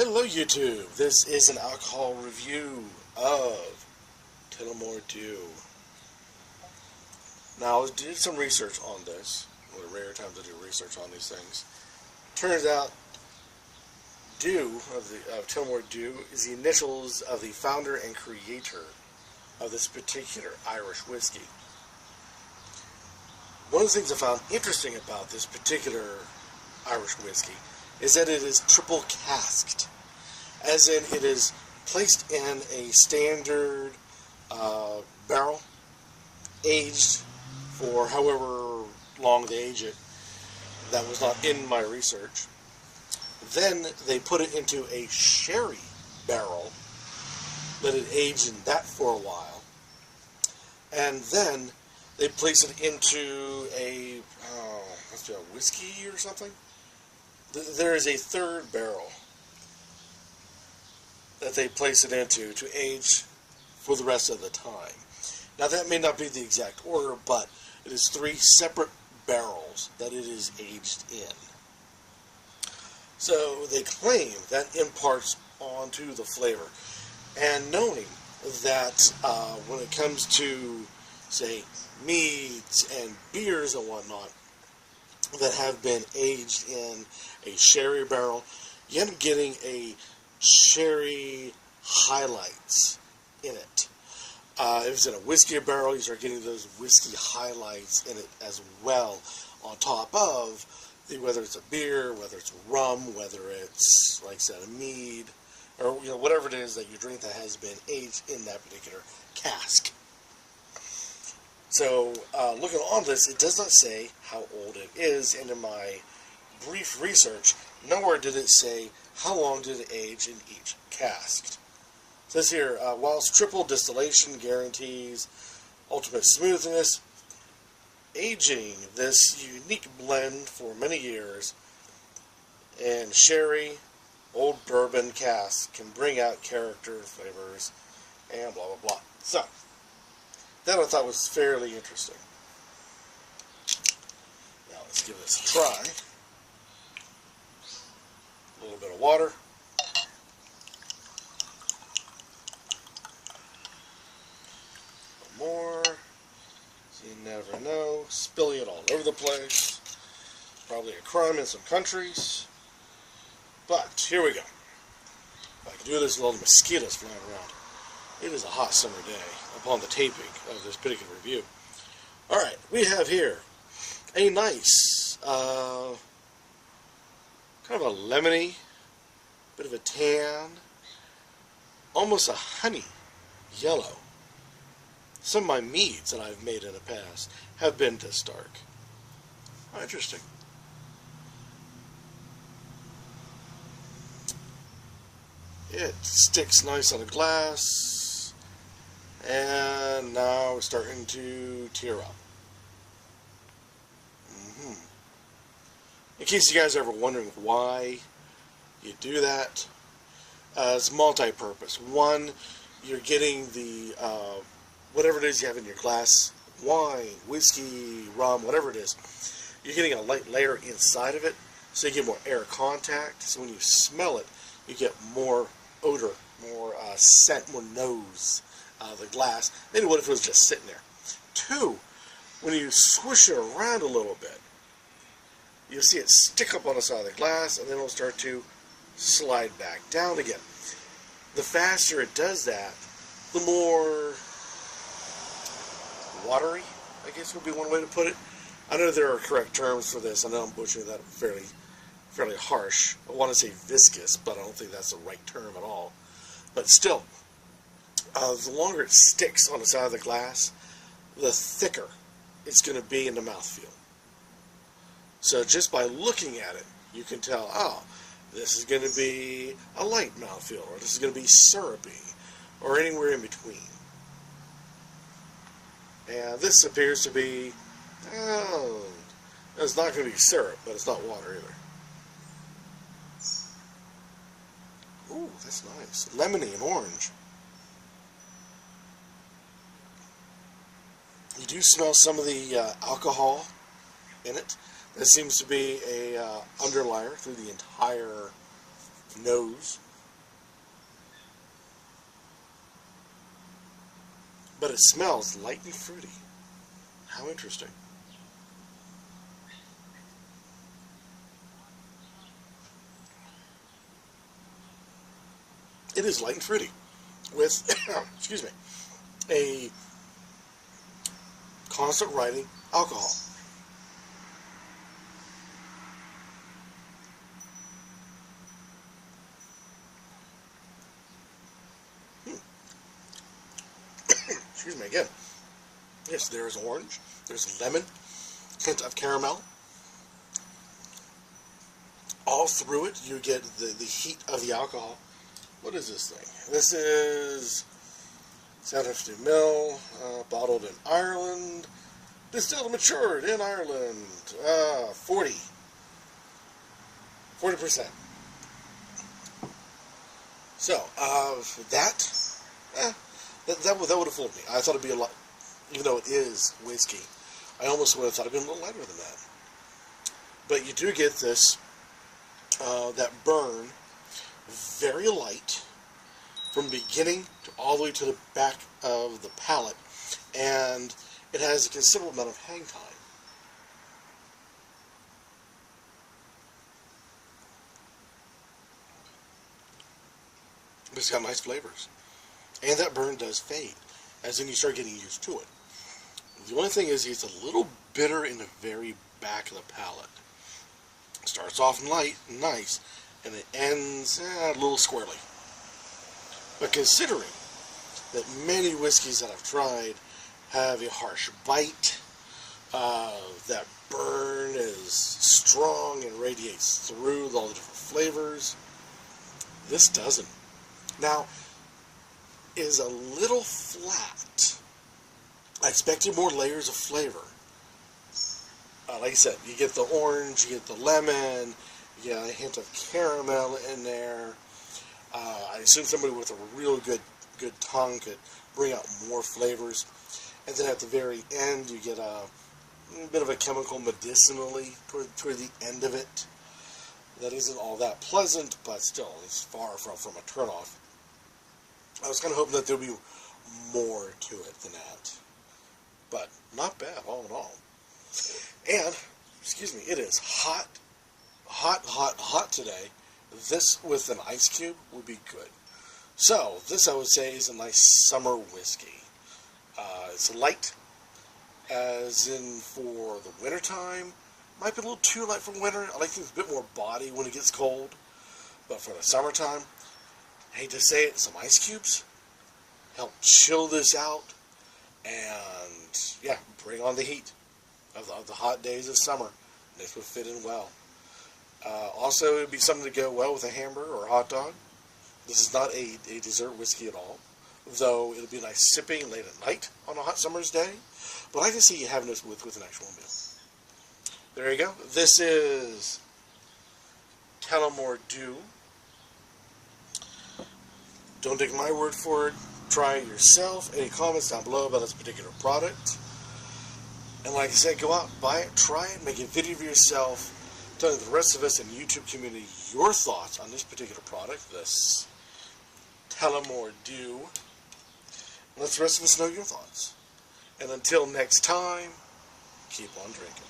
Hello YouTube, this is an alcohol review of Tullamore D.E.W. Now I did some research on this. One of the rare times I do research on these things. Turns out D.E.W. of Tullamore D.E.W. is the initials of the founder and creator of this particular Irish whiskey. One of the things I found interesting about this particular Irish whiskey is that it is triple casked, as in it is placed in a standard barrel, aged for however long they age it. That was not in my research. Then they put it into a sherry barrel, let it age in that for a while, and then they place it into a whiskey or something. There is a third barrel that they place it into to age for the rest of the time. Now that may not be the exact order, but it is 3 separate barrels that it is aged in. So they claim that imparts onto the flavor. And knowing that when it comes to, say, meads and beers and whatnot that have been aged in a sherry barrel, you end up getting a sherry highlights in it. If it's in a whiskey barrel, you start getting those whiskey highlights in it as well, on top of whether it's a beer, whether it's rum, whether it's, like I said, a mead, or whatever it is that you drink that has been aged in that particular cask. So, looking on this, it does not say how old it is, and in my brief research, nowhere did it say how long did it age in each cask. It says here, whilst triple distillation guarantees ultimate smoothness, aging this unique blend for many years in sherry, old bourbon casks can bring out character, flavors, and blah blah blah. So, that I thought was fairly interesting. Now let's give this a try. A little bit of water. A little more. So you never know. Spilling it all over the place. Probably a crime in some countries. But here we go. If I can do this with all the mosquitoes flying around. It is a hot summer day upon the taping of this particular review. Alright, we have here a nice, kind of a lemony, bit of a tan, almost a honey yellow. Some of my meads that I've made in the past have been this dark. Oh, interesting. It sticks nice on the glass. And now it's starting to tear up. In case you guys are ever wondering why you do that, it's multi-purpose. One, you're getting the whatever it is you have in your glass, wine, whiskey, rum, whatever it is, you're getting a light layer inside of it, so you get more air contact. So when you smell it, you get more odor, more scent, more nose. The glass than it would if it was just sitting there. 2, when you swish it around a little bit, you'll see it stick up on the side of the glass, and then it'll start to slide back down again. The faster it does that, the more watery, I guess would be one way to put it. I know there are correct terms for this. I know I'm butchering that fairly harsh. I want to say viscous, but I don't think that's the right term at all. But still, the longer it sticks on the side of the glass, the thicker it's going to be in the mouthfeel. So just by looking at it, you can tell, oh, this is going to be a light mouthfeel, or this is going to be syrupy, or anywhere in between. And this appears to be, it's not going to be syrup, but it's not water either. Ooh, that's nice. Lemony and orange. You do smell some of the alcohol in it. That seems to be a underlier through the entire nose. but it smells light and fruity. How interesting. It is light and fruity with, excuse me, a constant writing alcohol. Excuse me again. Yes, there is orange, there's lemon, hint of caramel. All through it, you get the heat of the alcohol. What is this thing? This is 750 ml, bottled in Ireland, distilled and matured in Ireland, 40%. So, that would have fooled me. I thought it'd be a lot, even though it is whiskey, I almost would have thought it'd been a little lighter than that. But you do get this, that burn, very light, from beginning to all the way to the back of the pallet, and it has a considerable amount of hang time. But it's got nice flavors. And that burn does fade, as in you start getting used to it. The only thing is it's a little bitter in the very back of the palate. It starts off light and nice, and it ends a little squirrely. But considering that many whiskeys that I've tried have a harsh bite, that burn is strong and radiates through all the different flavors, this doesn't. Now, is a little flat. I expected more layers of flavor. Like I said, you get the orange, you get the lemon, you get a hint of caramel in there. I assume somebody with a real good tongue could bring out more flavors. And then at the very end, you get a bit of a chemical medicinally toward the end of it. That isn't all that pleasant, but still, it's far from a turnoff. I was kind of hoping that there would be more to it than that. But not bad, all in all. And, excuse me, it is hot today. This with an ice cube would be good. So, this I would say is a nice summer whiskey. It's light, as in for the wintertime. Might be a little too light for winter. I like things a bit more body when it gets cold. But for the summertime, I hate to say it, some ice cubes help chill this out. And, yeah, bring on the heat of the hot days of summer. This would fit in well. Also, it would be something to go well with a hamburger or a hot dog. This is not a dessert whiskey at all, though it'll be nice sipping late at night on a hot summer's day. But I can see you having this with an actual meal. There you go. This is Tullamore D.E.W. Don't take my word for it. Try it yourself. Any comments down below about this particular product? And like I said, go out, buy it, try it, make a video of yourself, telling the rest of us in the YouTube community your thoughts on this particular product, this Tullamore D.E.W. Let the rest of us know your thoughts. And until next time, keep on drinking.